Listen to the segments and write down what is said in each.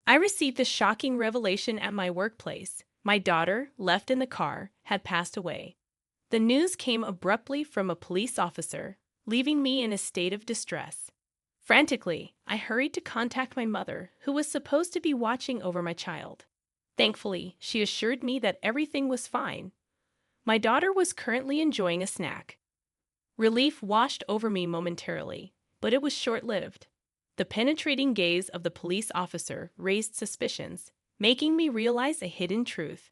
I received a shocking revelation at my workplace. My daughter, left in the car, had passed away. The news came abruptly from a police officer, leaving me in a state of distress. Frantically, I hurried to contact my mother, who was supposed to be watching over my child. Thankfully, she assured me that everything was fine. My daughter was currently enjoying a snack. Relief washed over me momentarily, but it was short-lived. The penetrating gaze of the police officer raised suspicions, making me realize a hidden truth.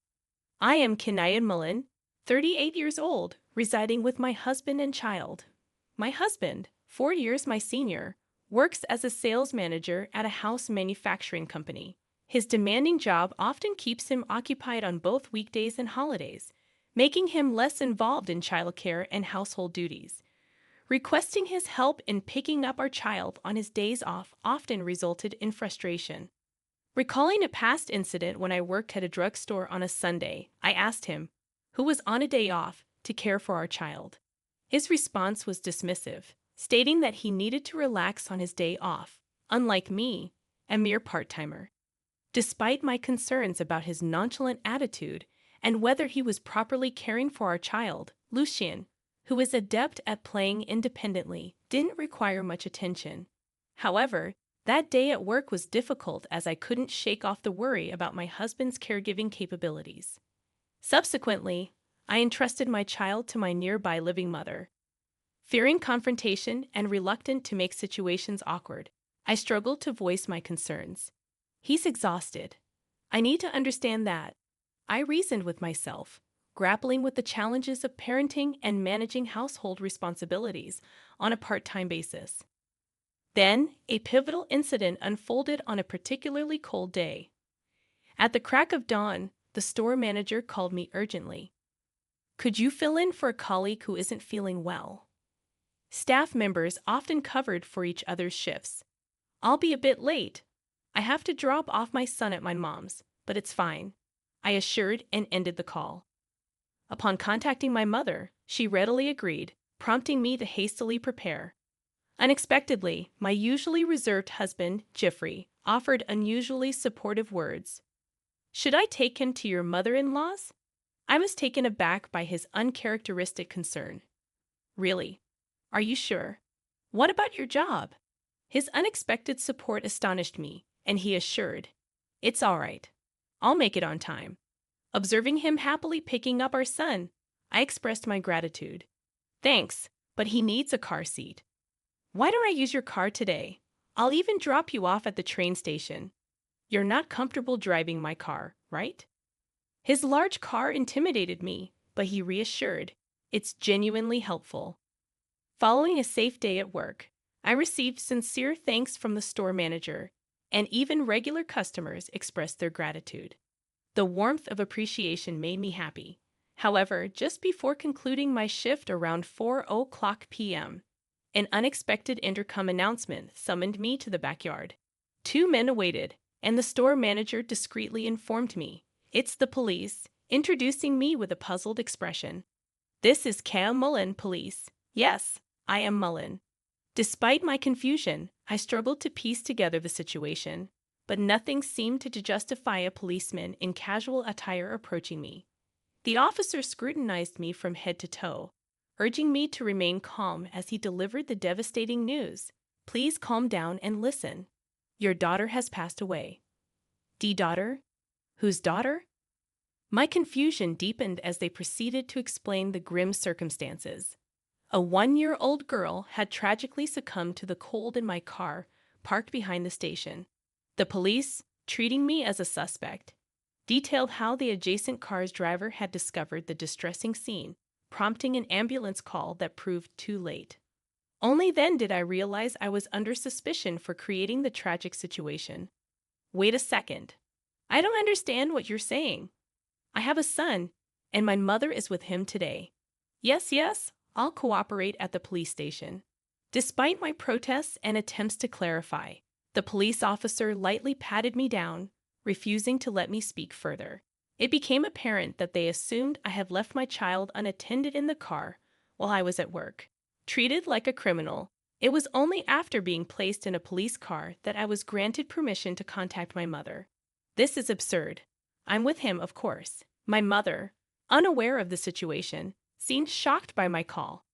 I am Kinayan Mullen, 38 years old, residing with my husband and child. My husband, 4 years my senior, works as a sales manager at a house manufacturing company. His demanding job often keeps him occupied on both weekdays and holidays, making him less involved in childcare and household duties. Requesting his help in picking up our child on his days off often resulted in frustration. Recalling a past incident when I worked at a drugstore on a Sunday, I asked him, who was on a day off, to care for our child. His response was dismissive, stating that he needed to relax on his day off, unlike me, a mere part-timer. Despite my concerns about his nonchalant attitude and whether he was properly caring for our child, Lucien, who is adept at playing independently, didn't require much attention. However, that day at work was difficult as I couldn't shake off the worry about my husband's caregiving capabilities. Subsequently, I entrusted my child to my nearby living mother. Fearing confrontation and reluctant to make situations awkward, I struggled to voice my concerns. He's exhausted. I need to understand that. I reasoned with myself, grappling with the challenges of parenting and managing household responsibilities on a part-time basis. Then, a pivotal incident unfolded on a particularly cold day. At the crack of dawn, the store manager called me urgently. Could you fill in for a colleague who isn't feeling well? Staff members often covered for each other's shifts. I'll be a bit late. I have to drop off my son at my mom's, but it's fine, I assured and ended the call. Upon contacting my mother, she readily agreed, prompting me to hastily prepare. Unexpectedly, my usually reserved husband, Jeffrey, offered unusually supportive words. Should I take him to your mother-in-law's? I was taken aback by his uncharacteristic concern. Really? Are you sure? What about your job? His unexpected support astonished me, and he assured, it's all right. I'll make it on time. Observing him happily picking up our son, I expressed my gratitude. Thanks, but he needs a car seat. Why don't I use your car today? I'll even drop you off at the train station. You're not comfortable driving my car, right? His large car intimidated me, but he reassured, it's genuinely helpful. Following a safe day at work, I received sincere thanks from the store manager, and even regular customers expressed their gratitude. The warmth of appreciation made me happy. However, just before concluding my shift around 4:00 p.m., an unexpected intercom announcement summoned me to the backyard. 2 men awaited, and the store manager discreetly informed me, it's the police, introducing me with a puzzled expression. This is Cam Mullen, police. Yes, I am Mullen. Despite my confusion, I struggled to piece together the situation, but nothing seemed to justify a policeman in casual attire approaching me. The officer scrutinized me from head to toe, urging me to remain calm as he delivered the devastating news. Please calm down and listen. Your daughter has passed away. Daughter? Whose daughter? My confusion deepened as they proceeded to explain the grim circumstances. A 1-year-old girl had tragically succumbed to the cold in my car, parked behind the station. The police, treating me as a suspect, detailed how the adjacent car's driver had discovered the distressing scene, prompting an ambulance call that proved too late. Only then did I realize I was under suspicion for creating the tragic situation. Wait a second. I don't understand what you're saying. I have a son, and my mother is with him today. Yes, I'll cooperate at the police station. Despite my protests and attempts to clarify, the police officer lightly patted me down, refusing to let me speak further. It became apparent that they assumed I had left my child unattended in the car while I was at work. Treated like a criminal, It was only after being placed in a police car that I was granted permission to contact my mother. This is absurd. I'm with him, of course. My mother, unaware of the situation, seemed shocked by my call.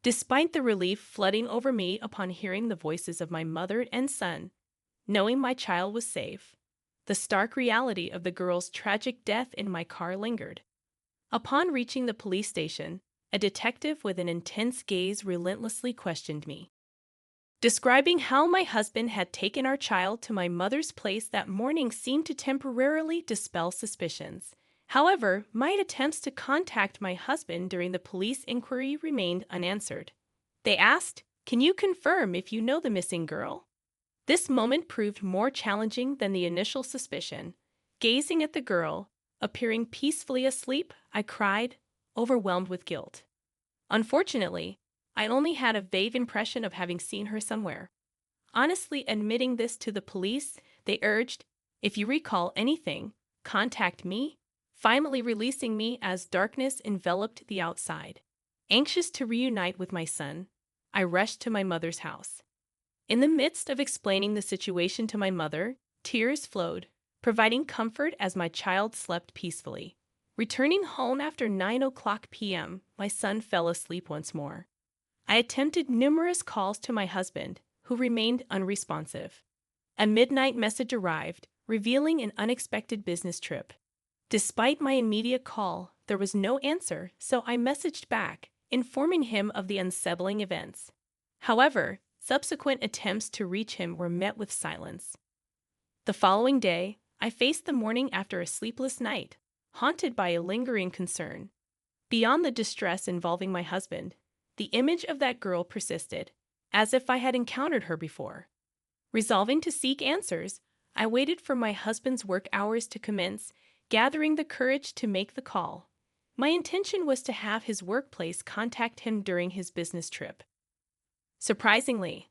Despite the relief flooding over me upon hearing the voices of my mother and son, knowing my child was safe, the stark reality of the girl's tragic death in my car lingered. Upon reaching the police station, a detective with an intense gaze relentlessly questioned me, describing how my husband had taken our child to my mother's place that morning seemed to temporarily dispel suspicions. However, my attempts to contact my husband during the police inquiry remained unanswered. They asked, "Can you confirm if you know the missing girl?" This moment proved more challenging than the initial suspicion. Gazing at the girl, appearing peacefully asleep, I cried, overwhelmed with guilt. Unfortunately, I only had a vague impression of having seen her somewhere. Honestly admitting this to the police, they urged, "If you recall anything, contact me," finally releasing me as darkness enveloped the outside. Anxious to reunite with my son, I rushed to my mother's house. In the midst of explaining the situation to my mother, tears flowed, providing comfort as my child slept peacefully. Returning home after 9 p.m., my son fell asleep once more. I attempted numerous calls to my husband, who remained unresponsive. A midnight message arrived, revealing an unexpected business trip. Despite my immediate call, there was no answer, so I messaged back, informing him of the unsettling events. However, subsequent attempts to reach him were met with silence. The following day, I faced the morning after a sleepless night, haunted by a lingering concern. Beyond the distress involving my husband, the image of that girl persisted, as if I had encountered her before. Resolving to seek answers, I waited for my husband's work hours to commence, gathering the courage to make the call. My intention was to have his workplace contact him during his business trip. Surprisingly,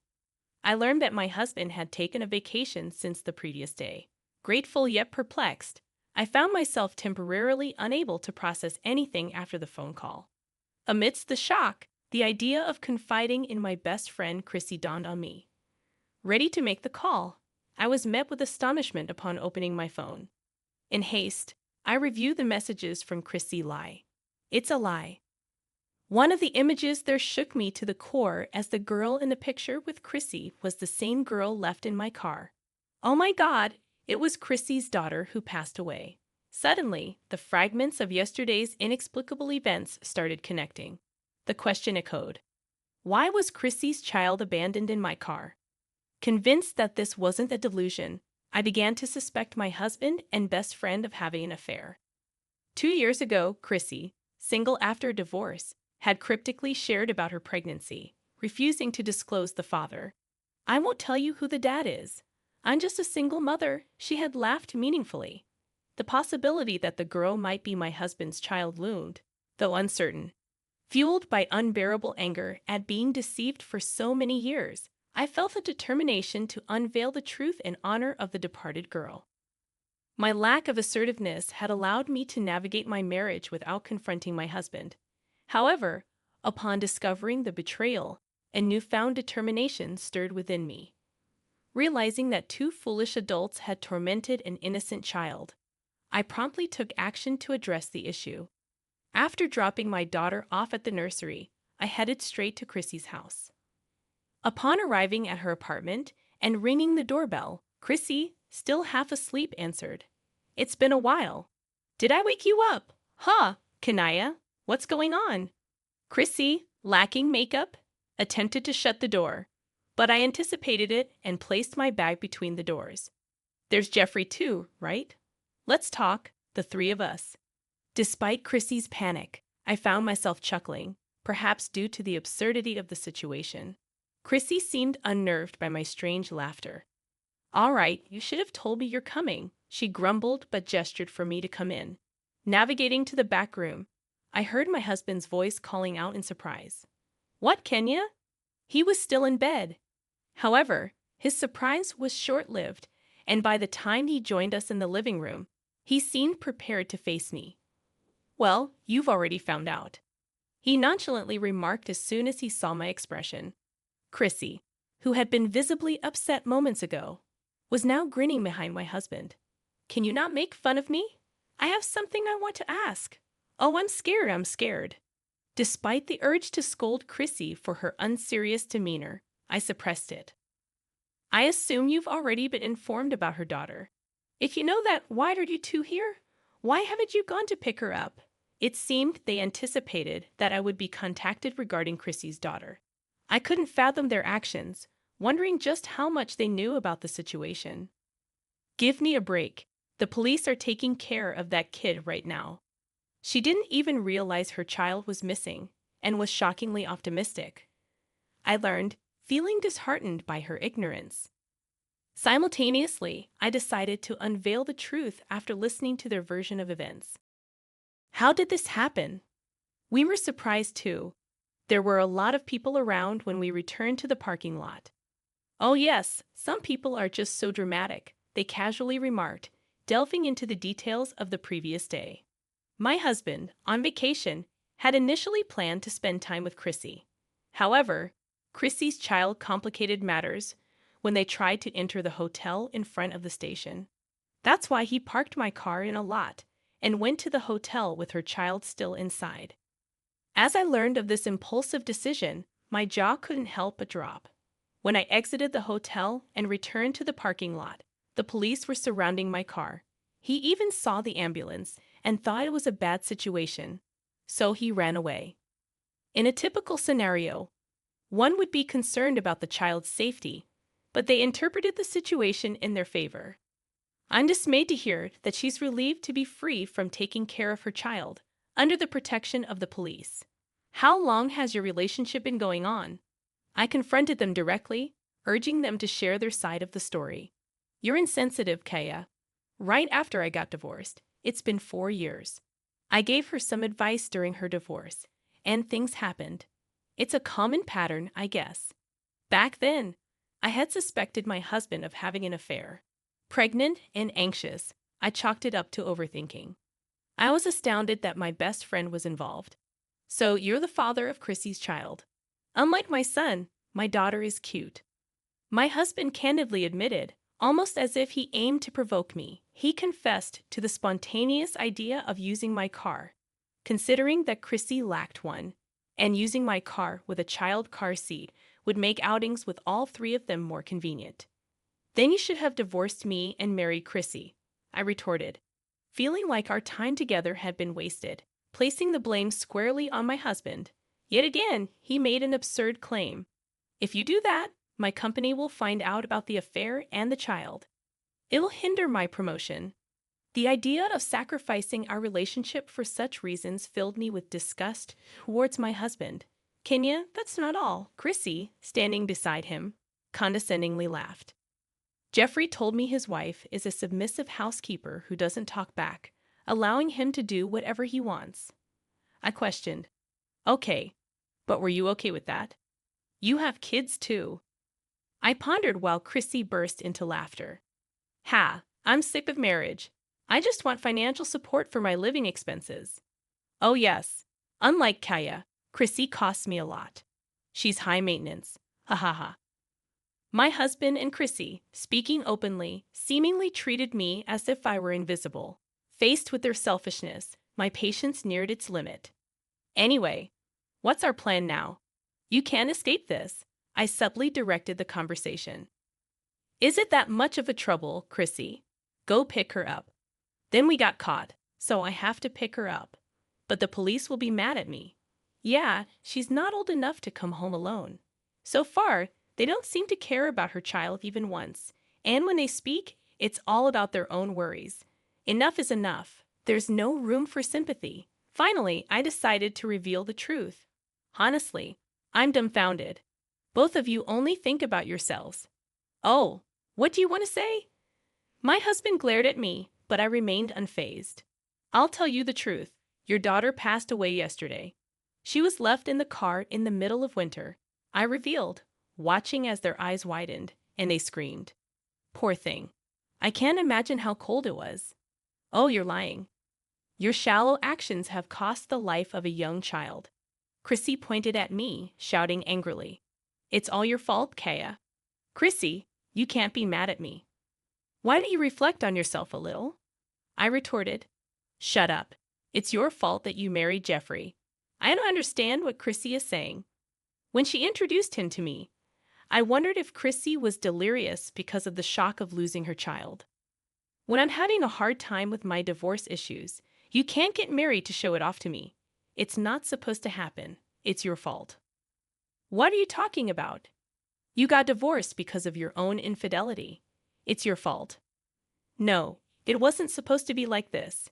I learned that my husband had taken a vacation since the previous day. Grateful yet perplexed, I found myself temporarily unable to process anything after the phone call. Amidst the shock, the idea of confiding in my best friend Chrissy dawned on me. Ready to make the call, I was met with astonishment upon opening my phone. In haste, I reviewed the messages from Chrissy lie. It's a lie. One of the images there shook me to the core as the girl in the picture with Chrissy was the same girl left in my car. Oh my God, it was Chrissy's daughter who passed away. Suddenly, the fragments of yesterday's inexplicable events started connecting. The question echoed. Why was Chrissy's child abandoned in my car? Convinced that this wasn't a delusion, I began to suspect my husband and best friend of having an affair. 2 years ago, Chrissy, single after a divorce, had cryptically shared about her pregnancy, refusing to disclose the father. "I won't tell you who the dad is. I'm just a single mother," she had laughed meaningfully. The possibility that the girl might be my husband's child loomed, though uncertain. Fueled by unbearable anger at being deceived for so many years, I felt a determination to unveil the truth in honor of the departed girl. My lack of assertiveness had allowed me to navigate my marriage without confronting my husband. However, upon discovering the betrayal, a newfound determination stirred within me. Realizing that 2 foolish adults had tormented an innocent child, I promptly took action to address the issue. After dropping my daughter off at the nursery, I headed straight to Chrissy's house. Upon arriving at her apartment and ringing the doorbell, Chrissy, still half asleep, answered. "It's been a while. Did I wake you up? Huh, Kanaya? What's going on?" Chrissy, lacking makeup, attempted to shut the door, but I anticipated it and placed my bag between the doors. "There's Jeffrey too, right? Let's talk, the 3 of us." Despite Chrissy's panic, I found myself chuckling, perhaps due to the absurdity of the situation. Chrissy seemed unnerved by my strange laughter. "All right, you should have told me you're coming," she grumbled but gestured for me to come in. Navigating to the back room, I heard my husband's voice calling out in surprise. "What, Kenya?" He was still in bed. However, his surprise was short-lived, and by the time he joined us in the living room, he seemed prepared to face me. "Well, you've already found out," he nonchalantly remarked as soon as he saw my expression. Chrissy, who had been visibly upset moments ago, was now grinning behind my husband. Can you not make fun of me? I have something I want to ask. Oh, I'm scared. Despite the urge to scold Chrissy for her unserious demeanor, I suppressed it. I assume you've already been informed about her daughter. If you know that, why are you two here? Why haven't you gone to pick her up? It seemed they anticipated that I would be contacted regarding Chrissy's daughter. I couldn't fathom their actions, wondering just how much they knew about the situation. Give me a break. The police are taking care of that kid right now. She didn't even realize her child was missing and was shockingly optimistic. I learned, feeling disheartened by her ignorance. Simultaneously, I decided to unveil the truth after listening to their version of events. How did this happen? We were surprised too. There were a lot of people around when we returned to the parking lot. Oh yes, some people are just so dramatic, they casually remarked, delving into the details of the previous day. My husband, on vacation, had initially planned to spend time with Chrissy. However, Chrissy's child complicated matters when they tried to enter the hotel in front of the station. That's why he parked my car in a lot and went to the hotel with her child still inside. As I learned of this impulsive decision, my jaw couldn't help but drop. When I exited the hotel and returned to the parking lot, the police were surrounding my car. He even saw the ambulance and thought it was a bad situation, so he ran away. In a typical scenario, one would be concerned about the child's safety, but they interpreted the situation in their favor. I'm dismayed to hear that she's relieved to be free from taking care of her child, under the protection of the police. How long has your relationship been going on? I confronted them directly, urging them to share their side of the story. You're insensitive, Kaya. Right after I got divorced, it's been 4 years. I gave her some advice during her divorce, and things happened. It's a common pattern, I guess. Back then, I had suspected my husband of having an affair. Pregnant and anxious, I chalked it up to overthinking. I was astounded that my best friend was involved. So you're the father of Chrissy's child. Unlike my son, my daughter is cute. My husband candidly admitted, almost as if he aimed to provoke me. He confessed to the spontaneous idea of using my car, considering that Chrissy lacked one, and using my car with a child car seat would make outings with all 3 of them more convenient. Then you should have divorced me and married Chrissy, I retorted, feeling like our time together had been wasted, placing the blame squarely on my husband. Yet again, he made an absurd claim. If you do that, my company will find out about the affair and the child. It will hinder my promotion. The idea of sacrificing our relationship for such reasons filled me with disgust towards my husband. Kenya, that's not all. Chrissy, standing beside him, condescendingly laughed. Jeffrey told me his wife is a submissive housekeeper who doesn't talk back, allowing him to do whatever he wants. I questioned. Okay, but were you okay with that? You have kids too. I pondered while Chrissy burst into laughter. Ha, I'm sick of marriage. I just want financial support for my living expenses. Oh yes, unlike Kaya, Chrissy costs me a lot. She's high maintenance. Ha ha ha. My husband and Chrissy, speaking openly, seemingly treated me as if I were invisible. Faced with their selfishness, my patience neared its limit. Anyway, what's our plan now? You can't escape this. I subtly directed the conversation. Is it that much of a trouble, Chrissy? Go pick her up. Then we got caught, so I have to pick her up. But the police will be mad at me. Yeah, she's not old enough to come home alone. So far, they don't seem to care about her child even once. And when they speak, it's all about their own worries. Enough is enough. There's no room for sympathy. Finally, I decided to reveal the truth. Honestly, I'm dumbfounded. Both of you only think about yourselves. Oh, what do you want to say? My husband glared at me, but I remained unfazed. I'll tell you the truth. Your daughter passed away yesterday. She was left in the car in the middle of winter, I revealed, watching as their eyes widened, and they screamed. Poor thing. I can't imagine how cold it was. Oh, you're lying. Your shallow actions have cost the life of a young child. Chrissy pointed at me, shouting angrily. It's all your fault, Kaya. Chrissy, you can't be mad at me. Why don't you reflect on yourself a little? I retorted. Shut up. It's your fault that you married Jeffrey. I don't understand what Chrissy is saying. When she introduced him to me, I wondered if Chrissy was delirious because of the shock of losing her child. When I'm having a hard time with my divorce issues, you can't get married to show it off to me. It's not supposed to happen. It's your fault. What are you talking about? You got divorced because of your own infidelity. It's your fault. No, it wasn't supposed to be like this.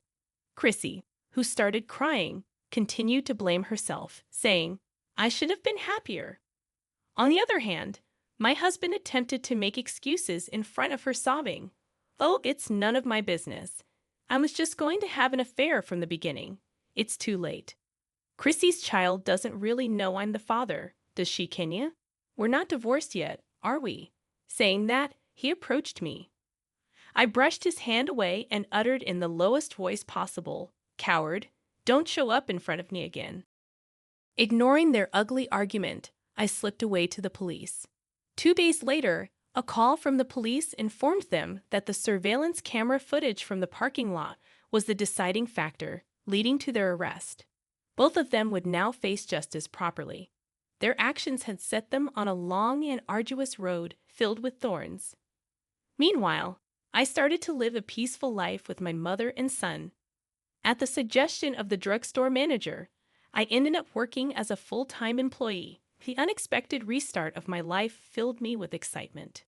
Chrissy, who started crying, continued to blame herself, saying, I should have been happier. On the other hand, my husband attempted to make excuses in front of her, sobbing. Oh, it's none of my business. I was just going to have an affair from the beginning. It's too late. Chrissy's child doesn't really know I'm the father, does she, Kenya? We're not divorced yet, are we? Saying that, he approached me. I brushed his hand away and uttered in the lowest voice possible, Coward, don't show up in front of me again. Ignoring their ugly argument, I slipped away to the police. 2 days later, a call from the police informed them that the surveillance camera footage from the parking lot was the deciding factor, leading to their arrest. Both of them would now face justice properly. Their actions had set them on a long and arduous road filled with thorns. Meanwhile, I started to live a peaceful life with my mother and son. At the suggestion of the drugstore manager, I ended up working as a full-time employee. The unexpected restart of my life filled me with excitement.